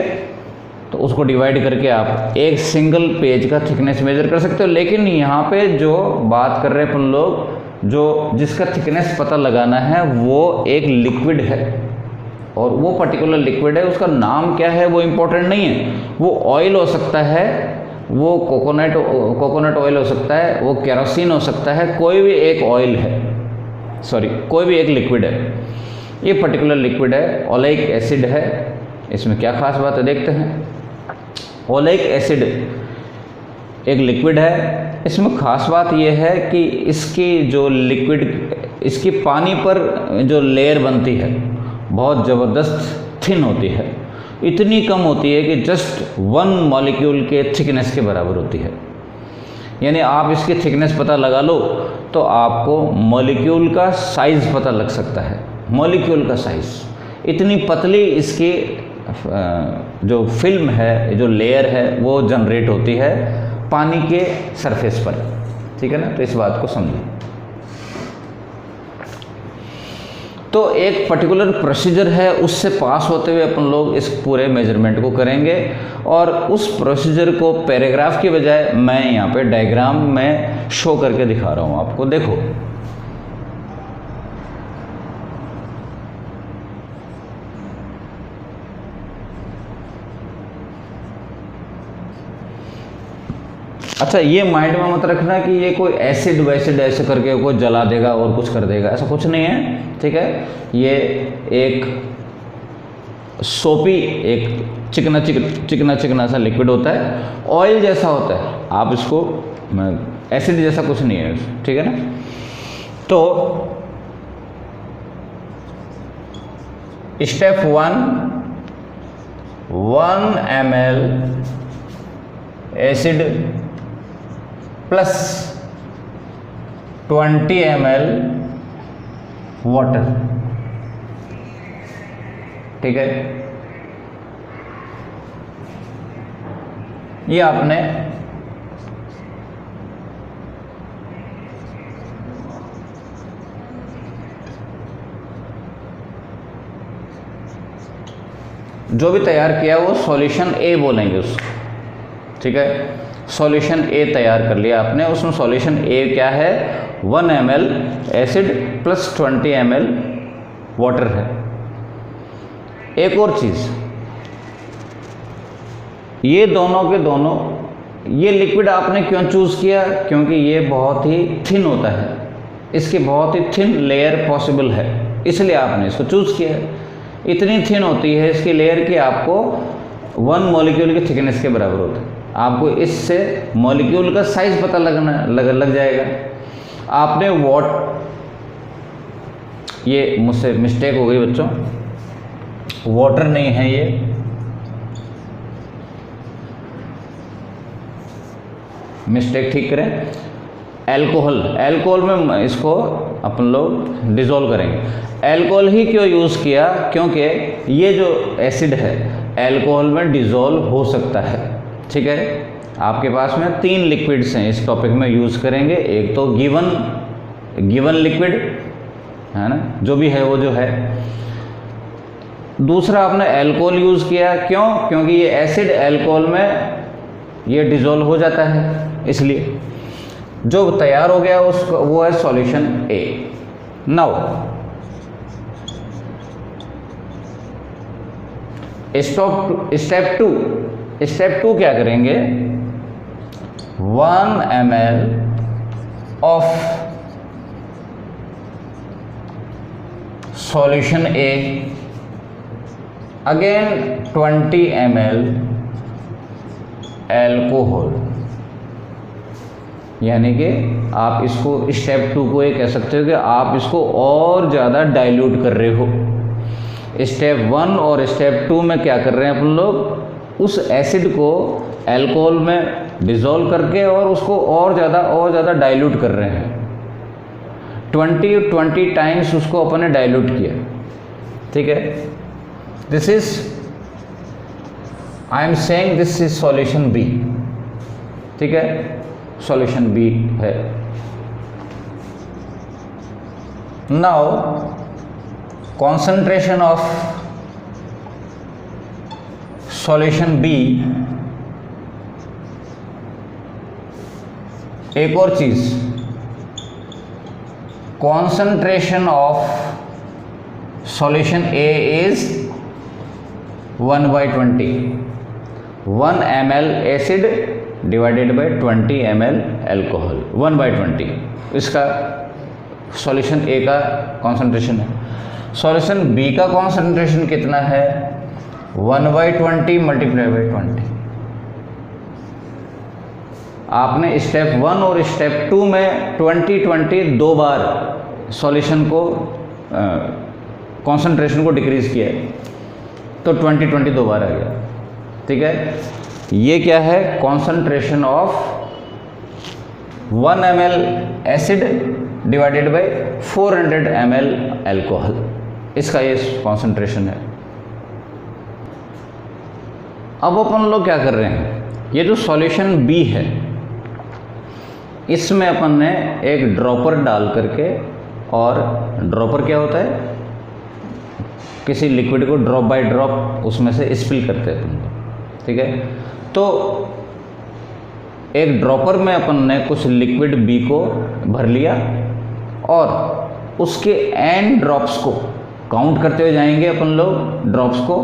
तो उसको डिवाइड करके आप एक सिंगल पेज का थिकनेस मेजर कर सकते हो। लेकिन यहाँ पे जो बात कर रहे हैं अपन लोग, जो जिसका थिकनेस पता लगाना है वो एक लिक्विड है, और वो पर्टिकुलर लिक्विड है, उसका नाम क्या है वो इम्पोर्टेंट नहीं है। वो ऑयल हो सकता है, वो कोकोनट ऑयल हो सकता है, वो केरोसिन हो सकता है, कोई भी एक ऑयल है, कोई भी एक लिक्विड है। ये पर्टिकुलर लिक्विड है, ओलेइक एसिड है। इसमें क्या खास बात है देखते हैं। ओलेइक एसिड एक लिक्विड है, इसमें खास बात यह है कि इसकी जो लिक्विड, इसकी पानी पर जो लेयर बनती है बहुत ज़बरदस्त थिन होती है, इतनी कम होती है कि जस्ट 1 मॉलिक्यूल के थिकनेस के बराबर होती है। यानी आप इसकी थिकनेस पता लगा लो तो आपको मॉलिक्यूल का साइज़ पता लग सकता है। मॉलिक्यूल का साइज़, इतनी पतली इसकी जो फिल्म है, जो लेयर है, वो जनरेट होती है पानी के सरफेस पर। ठीक है ना, तो इस बात को समझें। तो एक पर्टिकुलर प्रोसीजर है, उससे पास होते हुए अपन लोग इस पूरे मेजरमेंट को करेंगे, और उस प्रोसीजर को पैराग्राफ की बजाय मैं यहाँ पे डायग्राम में शो करके दिखा रहा हूँ आपको। देखो, अच्छा, ये माइंड में मत रखना कि ये कोई एसिड वैसिड ऐसे करके कोई जला देगा और कुछ कर देगा, ऐसा कुछ नहीं है। ठीक है, ये एक सोपी, एक चिकना सा लिक्विड होता है, ऑयल जैसा होता है। आप इसको, एसिड जैसा कुछ नहीं है। ठीक है ना, तो step 1 ml acid plus 20 ml water, ठीक है। ये आपने जो भी तैयार किया वो सॉल्यूशन ए बोलेंगे उसको, ठीक है। सॉल्यूशन ए तैयार कर लिया आपने, उसमें सॉल्यूशन ए क्या है, 1 ml acid plus 20 ml water है। एक और चीज़, ये दोनों के दोनों, ये लिक्विड आपने क्यों चूज़ किया, क्योंकि ये बहुत ही थिन होता है, इसकी बहुत ही थिन लेयर पॉसिबल है, इसलिए आपने इसको चूज़ किया है। इतनी थिन होती है इसकी लेयर कि आपको 1 मॉलिक्यूल की थिकनेस के बराबर होता है। आपको इससे मॉलिक्यूल का साइज पता लग जाएगा। आपने ये मुझसे मिस्टेक हो गई बच्चों, वाटर नहीं है ये, मिस्टेक ठीक करें, अल्कोहल में इसको अपन लोग डिज़ोल्व करेंगे। अल्कोहल ही क्यों यूज़ किया, क्योंकि ये जो एसिड है अल्कोहल में डिज़ोल्व हो सकता है, ठीक है। आपके पास में 3 लिक्विड्स हैं इस टॉपिक में यूज़ करेंगे। एक तो गिवन लिक्विड है ना, जो भी है वो जो है। दूसरा आपने अल्कोहल यूज़ किया, क्यों, क्योंकि ये एसिड अल्कोहल में ये डिज़ोल्व हो जाता है, इसलिए जो तैयार हो गया उसको वो है solution A. Now step two क्या करेंगे, 1 ml of solution A, again 20 ml alcohol, यानी कि आप इसको स्टेप 2 को ये कह सकते हो कि आप इसको और ज़्यादा डाइल्यूट कर रहे हो। स्टेप 1 और स्टेप 2 में क्या कर रहे हैं अपन लोग, उस एसिड को अल्कोहल में डिज़ोल्व करके और उसको और ज़्यादा डाइल्यूट कर रहे हैं। 20 टाइम्स उसको अपन ने डाइल्यूट किया, ठीक है। This is, I am saying this is solution B, ठीक है, सॉल्यूशन बी है। Now concentration of solution B, एक और चीज, concentration of solution A is 1/20, 1 ml acid divided by 20 ml alcohol, 1/20 इसका सॉल्यूशन ए का कॉन्सेंट्रेशन है। सॉल्यूशन बी का कॉन्सेंट्रेशन कितना है, 1/20 मल्टीप्लाई बाई 20। आपने स्टेप 1 और स्टेप 2 में 20 दो बार सॉल्यूशन को कॉन्सेंट्रेशन को डिक्रीज किया है, तो 20 दो बार आ गया, ठीक है। ये क्या है, concentration of 1 ml acid divided by 400 ml alcohol, इसका ये कॉन्सेंट्रेशन है। अब अपन लोग क्या कर रहे हैं, ये जो सॉल्यूशन बी है इसमें अपन ने एक ड्रॉपर डाल करके, और ड्रॉपर क्या होता है, किसी लिक्विड को ड्रॉप बाय ड्रॉप उसमें से स्पिल करते हैं अपन, ठीक है। तो एक ड्रॉपर में अपन ने कुछ लिक्विड बी को भर लिया और उसके एन ड्रॉप्स को काउंट करते हुए जाएंगे अपन लोग ड्रॉप्स को,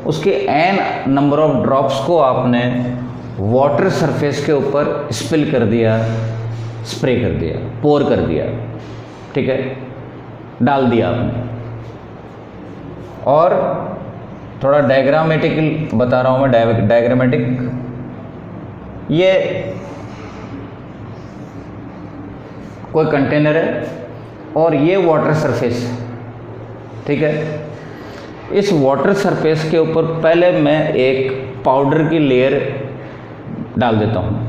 उसके एन नंबर ऑफ ड्रॉप्स को आपने वाटर सरफेस के ऊपर स्पिल कर दिया, स्प्रे कर दिया, पोर कर दिया, ठीक है, डाल दिया आपने। और थोड़ा डायग्रामेटिक बता रहा हूँ मैं, डायग्रामेटिक, ये कोई कंटेनर है और ये वाटर सरफेस है, ठीक है। इस वाटर सरफेस के ऊपर पहले मैं एक पाउडर की लेयर डाल देता हूँ।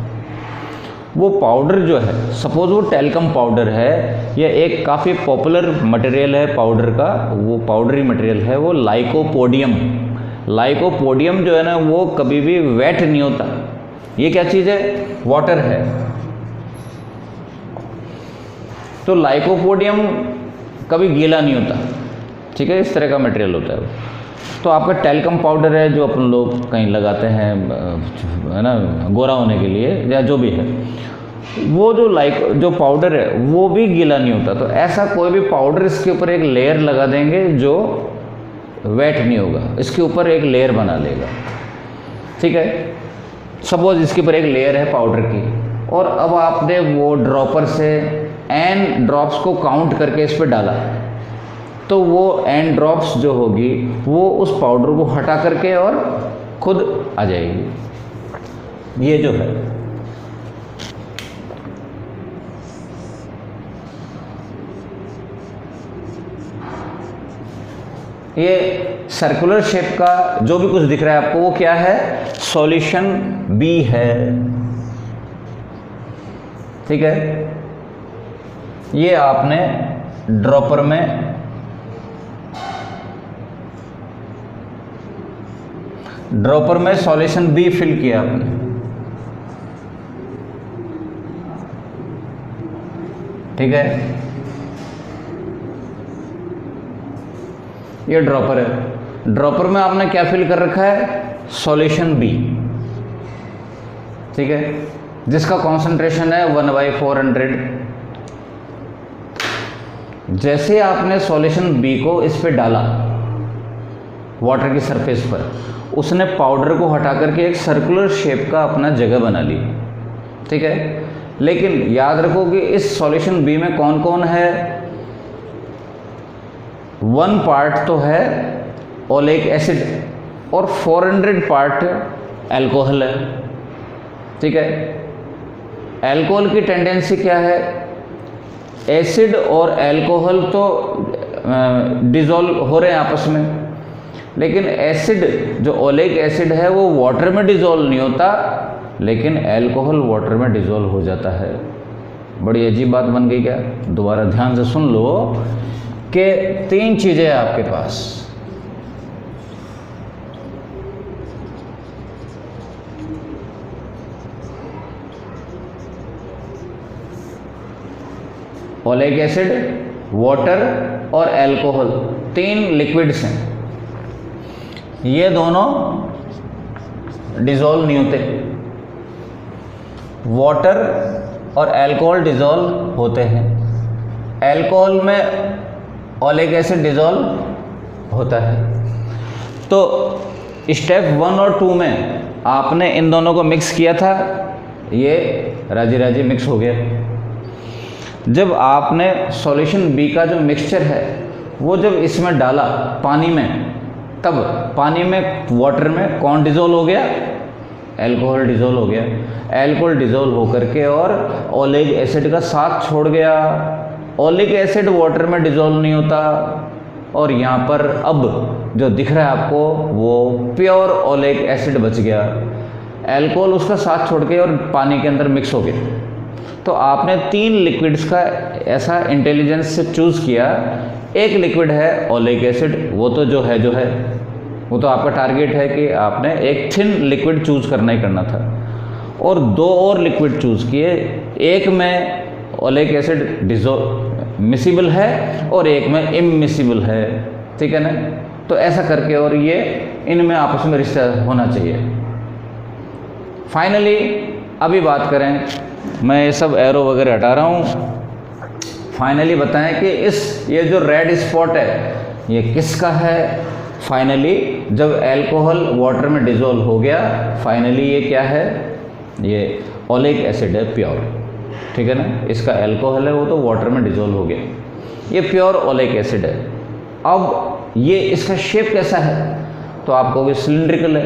वो पाउडर जो है, सपोज वो टैल्कम पाउडर है या एक काफ़ी पॉपुलर मटेरियल है पाउडर का, वो पाउडरी मटेरियल है वो लाइकोपोडियम। लाइकोपोडियम जो है ना वो कभी भी वेट नहीं होता। ये क्या चीज़ है? वाटर है। तो लाइकोपोडियम कभी गीला नहीं होता, ठीक है, इस तरह का मटेरियल होता है वो। तो आपका टैल्कम पाउडर है जो अपन लोग कहीं लगाते हैं, है ना, गोरा होने के लिए या जो भी है, वो जो पाउडर है वो भी गीला नहीं होता। तो ऐसा कोई भी पाउडर इसके ऊपर एक लेयर लगा देंगे जो वेट नहीं होगा, इसके ऊपर एक लेयर बना लेगा, ठीक है। सपोज इसके ऊपर एक लेयर है पाउडर की, और अब आपने वो ड्रॉपर से n ड्रॉप्स को काउंट करके इस पर डाला, तो वो n ड्रॉप्स जो होगी वो उस पाउडर को हटा करके और खुद आ जाएगी। ये जो है ये सर्कुलर शेप का जो भी कुछ दिख रहा है आपको वो क्या है? सॉल्यूशन B है, ठीक है। ये आपने ड्रॉपर में सॉल्यूशन B फिल किया आपने, ठीक है। ये ड्रॉपर है, ड्रॉपर में आपने क्या फिल कर रखा है? सॉल्यूशन B, ठीक है, जिसका कॉन्सेंट्रेशन है 1/400। जैसे आपने सॉल्यूशन B को इस पे डाला वाटर की सरफेस पर, उसने पाउडर को हटा करके एक सर्कुलर शेप का अपना जगह बना ली, ठीक है। लेकिन याद रखो कि इस सॉल्यूशन B में कौन कौन है? 1 पार्ट तो है ओलेइक एसिड और 400 पार्ट अल्कोहल है, ठीक है। अल्कोहल की टेंडेंसी क्या है? एसिड और अल्कोहल तो डिज़ोल्व हो रहे हैं आपस में, लेकिन एसिड जो ओलेइक एसिड है वो वाटर में डिज़ोल्व नहीं होता, लेकिन अल्कोहल वाटर में डिज़ोल्व हो जाता है। बड़ी अजीब बात बन गई क्या? दोबारा ध्यान से सुन लो कि 3 चीज़ें हैं आपके पास। ओलेइक एसिड, वाटर और अल्कोहल, 3 लिक्विड्स हैं। ये दोनों डिज़ोल्व नहीं होते। वाटर और अल्कोहल डिज़ोल्व होते हैं। अल्कोहल में ओलेइक एसिड डिज़ोल्व होता है। तो स्टेप 1 और 2 में आपने इन दोनों को मिक्स किया था, ये राजी राजी मिक्स हो गया। जब आपने सॉल्यूशन B का जो मिक्सचर है वो जब इसमें डाला पानी में, तब पानी में वाटर में कौन डिज़ोल्व हो गया? अल्कोहल डिज़ोल्व हो गया। अल्कोहल डिज़ोल्व होकर के और ओलेइक एसिड का साथ छोड़ गया। ओलेइक एसिड वाटर में डिज़ोल्व नहीं होता, और यहाँ पर अब जो दिख रहा है आपको वो प्योर ओलेइक एसिड बच गया। अल्कोहल उसका साथ छोड़ के और पानी के अंदर मिक्स हो गया। तो आपने 3 लिक्विड्स का ऐसा इंटेलिजेंस से चूज़ किया। एक लिक्विड है ओलेइक एसिड, वो तो जो है वो तो आपका टारगेट है कि आपने एक थिन लिक्विड चूज़ करना ही करना था, और 2 और लिक्विड चूज़ किए। एक में ओलेइक एसिड मिसिबल है और एक में इमिसिबल है, ठीक है ना। तो ऐसा करके और ये इनमें आपस में रिश्ता होना चाहिए। फाइनली अभी बात करें, मैं ये सब एरो वगैरह हटा रहा हूँ। फाइनली बताएं कि ये जो रेड स्पॉट है ये किसका है? फाइनली जब अल्कोहल वाटर में डिज़ोल्व हो गया, फाइनली ये क्या है? ये ओलेइक एसिड है प्योर, ठीक है ना। इसका अल्कोहल है वो तो वाटर में डिज़ोल्व हो गया, ये प्योर ओलेइक एसिड है। अब ये इसका शेप कैसा है? तो आप कहोगे सिलिंड्रिकल है,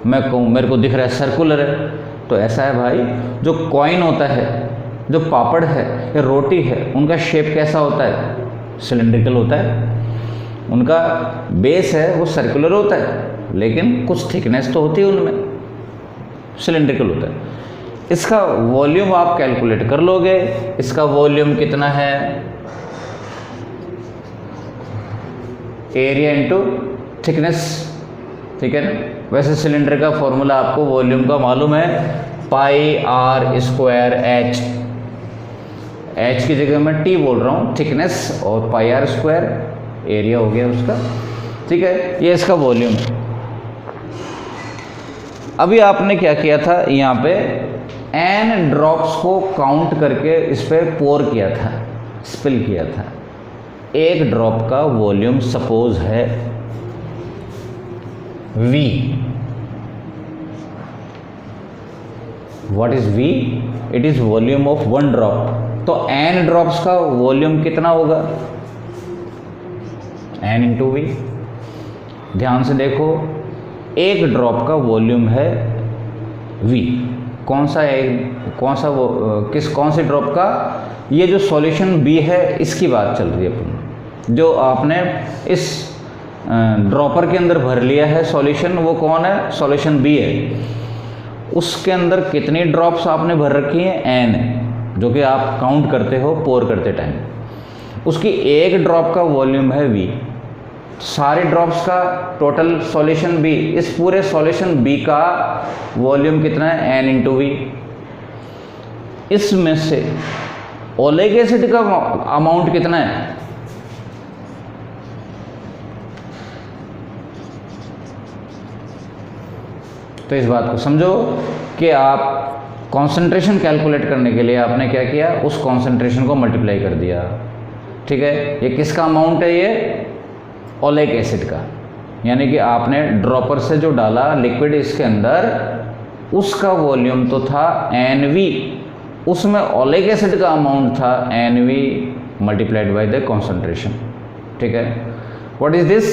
मैं कहूँ मेरे को दिख रहा है सर्कुलर है। तो ऐसा है भाई, जो कॉइन होता है, जो पापड़ है या रोटी है, उनका शेप कैसा होता है? सिलिंड्रिकल होता है। उनका बेस है वो सर्कुलर होता है, लेकिन कुछ थिकनेस तो होती है उनमें, सिलिंड्रिकल होता है। इसका वॉल्यूम आप कैलकुलेट कर लोगे। इसका वॉल्यूम कितना है, एरिया इंटू थिकनेस, ठीक है ना। वैसे सिलेंडर का फॉर्मूला आपको वॉल्यूम का मालूम है, पाई आर स्क्वायर एच। एच की जगह मैं टी बोल रहा हूँ, थिकनेस और पाई आर स्क्वायर एरिया हो गया उसका, ठीक है। ये इसका वॉल्यूम है। अभी आपने क्या किया था, यहाँ पे एन ड्रॉप्स को काउंट करके इस पर पोर किया था, स्पिल किया था। एक ड्रॉप का वॉल्यूम सपोज है V। What is V? It is volume of one drop. तो n ड्रॉप्स का वॉल्यूम कितना होगा, n इंटू V। ध्यान से देखो, एक ड्रॉप का वॉल्यूम है V। कौन सा है, कौन सा वो कौन से ड्रॉप का? ये जो सॉल्यूशन B है इसकी बात चल रही है अपन, जो आपने इस ड्रॉपर के अंदर भर लिया है सॉल्यूशन, वो कौन है, सॉल्यूशन B है। उसके अंदर कितनी ड्रॉप्स आपने भर रखी हैं, n है, जो कि आप काउंट करते हो पोर करते टाइम। उसकी एक ड्रॉप का वॉल्यूम है V। सारे ड्रॉप्स का टोटल सॉल्यूशन B, इस पूरे सॉल्यूशन B का वॉल्यूम कितना है, n इंटू V। इसमें से ओलेक एसिड का अमाउंट कितना है, तो इस बात को समझो कि आप कॉन्सेंट्रेशन कैलकुलेट करने के लिए आपने क्या किया, उस कॉन्सेंट्रेशन को मल्टीप्लाई कर दिया, ठीक है। ये किसका अमाउंट है, ये ओलेक एसिड का, यानी कि आपने ड्रॉपर से जो डाला लिक्विड इसके अंदर, उसका वॉल्यूम तो था NV, उसमें ओलेक एसिड का अमाउंट था NV multiplied by the concentration, ठीक है। What is this?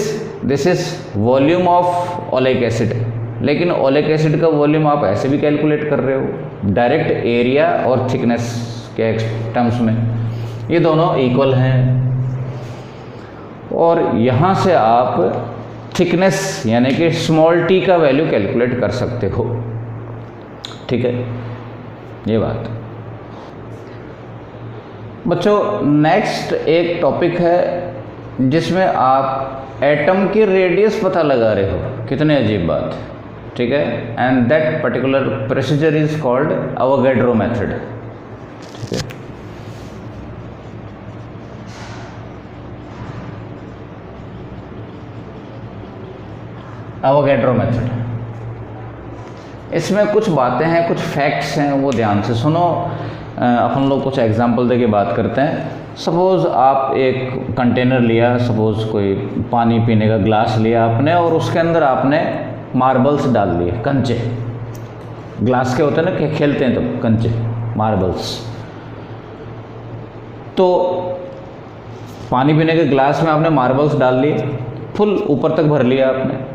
This is volume of oleic acid. लेकिन ओलेक एसिड का वॉल्यूम आप ऐसे भी कैलकुलेट कर रहे हो, डायरेक्ट एरिया और थिकनेस के टर्म्स में, ये दोनों इक्वल हैं। और यहाँ से आप थिकनेस यानी कि स्मॉल t का वैल्यू कैलकुलेट कर सकते हो, ठीक है। ये बात बच्चों, नेक्स्ट एक टॉपिक है जिसमें आप एटम की रेडियस पता लगा रहे हो। कितने अजीब बात, ठीक है। And that particular procedure is called Avogadro method, ठीक है। अवोगाड्रो मेथड, इसमें कुछ बातें हैं, कुछ फैक्ट्स हैं, वो ध्यान से सुनो। अपन लोग कुछ एग्जांपल देके बात करते हैं। सपोज़ आप एक कंटेनर लिया, सपोज़ कोई पानी पीने का ग्लास लिया आपने, और उसके अंदर आपने मार्बल्स डाल लिए, कंचे, ग्लास के होते हैं ना, खेलते हैं तो कंचे, मार्बल्स। तो पानी पीने के ग्लास में आपने मार्बल्स डाल लिए, फुल ऊपर तक भर लिया आपने।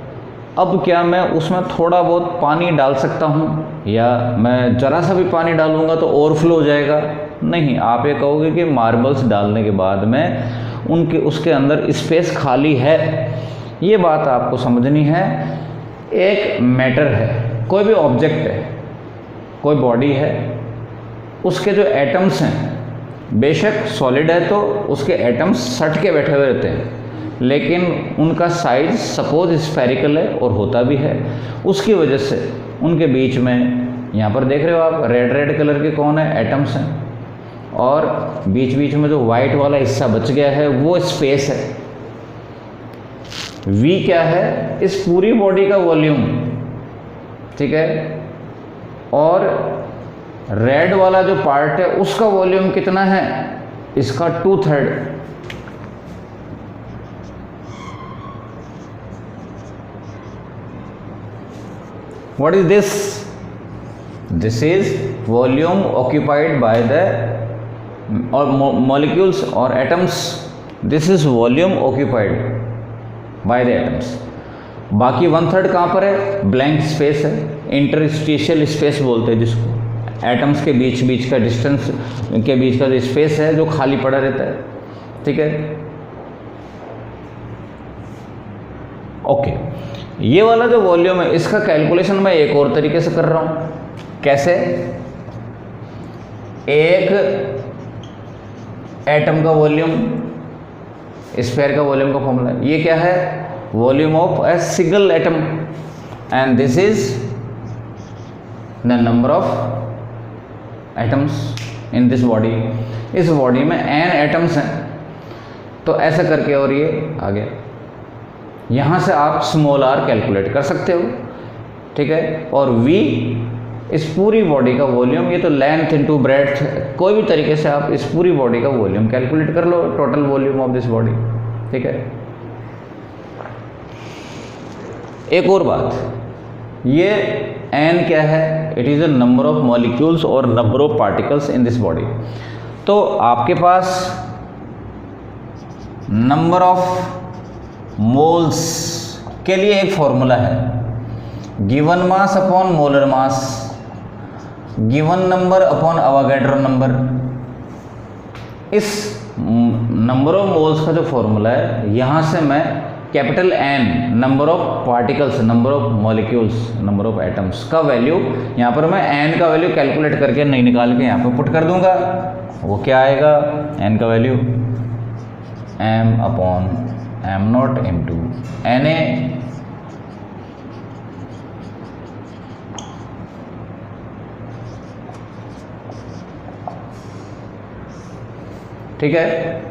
अब क्या मैं उसमें थोड़ा बहुत पानी डाल सकता हूँ, या मैं ज़रा सा भी पानी डालूँगा तो ओवरफ्लो हो जाएगा? नहीं, आप ये कहोगे कि मार्बल्स डालने के बाद में उसके अंदर स्पेस खाली है। ये बात आपको समझनी है। एक मैटर है, कोई भी ऑब्जेक्ट है, कोई बॉडी है, उसके जो एटम्स हैं, बेशक सॉलिड है तो उसके एटम्स सट के बैठे हुए रहते हैं, लेकिन उनका साइज सपोज स्फेरिकल है और होता भी है। उसकी वजह से उनके बीच में, यहाँ पर देख रहे हो आप, रेड रेड कलर के कौन है, एटम्स हैं, और बीच बीच में जो वाइट वाला हिस्सा बच गया है वो स्पेस है। V क्या है, इस पूरी बॉडी का वॉल्यूम, ठीक है। और रेड वाला जो पार्ट है उसका वॉल्यूम कितना है, इसका 2/3। What is this? This is volume occupied by the or molecules or atoms. This is volume occupied by the atoms. बाकी 1/3 कहाँ पर है, ब्लैंक स्पेस है, इंटरस्टिशियल स्पेस बोलते हैं जिसको, एटम्स के बीच बीच का डिस्टेंस के बीच का जो स्पेस है जो खाली पड़ा रहता है, ठीक है। ओके, ये वाला जो वॉल्यूम है इसका कैलकुलेशन मैं एक और तरीके से कर रहा हूँ। कैसे? एक एटम का वॉल्यूम, स्फीयर का वॉल्यूम का फॉर्मूला, ये क्या है, volume of a single atom, and this is the number of atoms in this body. इस बॉडी में n एटम्स हैं, तो ऐसा करके और ये आ गया। यहाँ से आप स्मॉल r कैलकुलेट कर सकते हो, ठीक है। और v इस पूरी बॉडी का वॉल्यूम, ये तो लेंथ इनटू ब्रेड्थ, कोई भी तरीके से आप इस पूरी बॉडी का वॉल्यूम कैलकुलेट कर लो, total volume of this body, ठीक है। एक और बात, ये n क्या है, it is a number of molecules और number of particles in this body. तो आपके पास नंबर ऑफ मोल्स के लिए एक फॉर्मूला है, given mass upon molar mass, given number upon Avogadro number. इस नंबर ऑफ मोल्स का जो फॉर्मूला है, यहाँ से मैं capital N number of particles, number of molecules, number of atoms का वैल्यू, यहाँ पर मैं N का वैल्यू कैलकुलेट करके नहीं निकाल के यहाँ पर पुट कर दूंगा। वो क्या आएगा, N का value m upon m not into Na, ठीक है।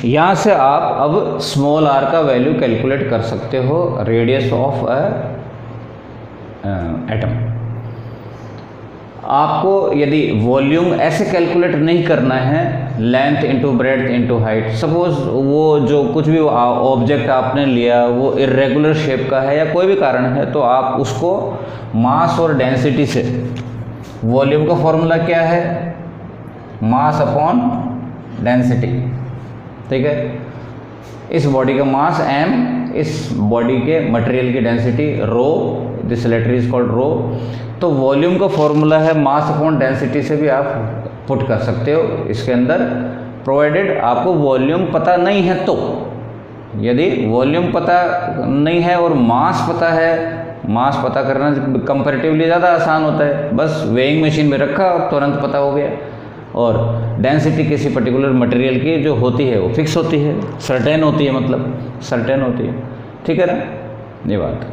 यहां से आप अब स्मॉल r का वैल्यू कैलकुलेट कर सकते हो, रेडियस ऑफ एटम। आपको यदि वॉल्यूम ऐसे कैलकुलेट नहीं करना है, length into breadth into height, suppose वो जो कुछ भी ऑब्जेक्ट आपने लिया वो इरेगुलर शेप का है या कोई भी कारण है, तो आप उसको मास और डेंसिटी से, वॉल्यूम का फॉर्मूला क्या है, मास अपॉन डेंसिटी, ठीक है। इस बॉडी का मास m, इस बॉडी के मटेरियल की density rho, this letter is called rho. तो वॉल्यूम का फॉर्मूला है मास अपॉन डेंसिटी से भी आप पुट कर सकते हो इसके अंदर, प्रोवाइडेड आपको वॉल्यूम पता नहीं है तो। यदि वॉल्यूम पता नहीं है और मास पता है, मास पता करना कंपैरेटिवली ज़्यादा आसान होता है, बस वेइंग मशीन में रखा और तुरंत पता हो गया। और डेंसिटी किसी पर्टिकुलर मटेरियल की जो होती है वो फिक्स होती है, सर्टेन होती है, मतलब सर्टेन होती है, ठीक है ना, ये बात।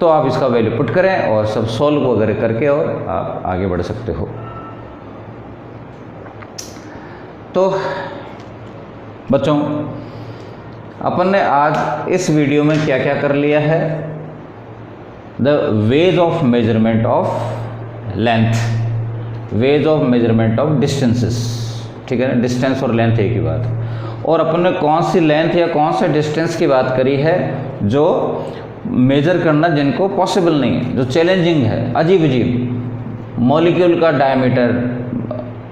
तो आप इसका वैल्यू पुट करें और सब सॉल्व वगैरह करके और आप आगे बढ़ सकते हो। तो बच्चों, अपन ने आज इस वीडियो में क्या क्या कर लिया है, the ways of measurement of length, ways of measurement of distances, ठीक है ना, डिस्टेंस और लेंथ एक ही बात। और अपन ने कौन सी लेंथ या कौन से डिस्टेंस की बात करी है जो मेजर करना जिनको पॉसिबल नहीं है, जो चैलेंजिंग है, अजीब अजीब, मॉलिक्यूल का डायमीटर,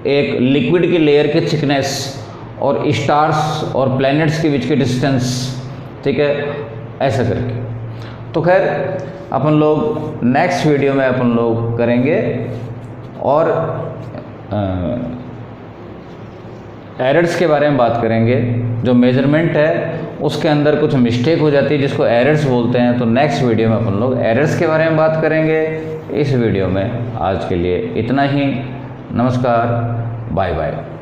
एक लिक्विड की लेयर की थिकनेस, और स्टार्स और प्लैनेट्स के बीच की डिस्टेंस, ठीक है, ऐसा करके। तो खैर अपन लोग नेक्स्ट वीडियो में अपन लोग करेंगे और एरर्स के बारे में बात करेंगे। जो मेजरमेंट है उसके अंदर कुछ मिस्टेक हो जाती है जिसको एरर्स बोलते हैं, तो नेक्स्ट वीडियो में अपन लोग एरर्स के बारे में बात करेंगे। इस वीडियो में आज के लिए इतना ही। नमस्कार, बाय बाय।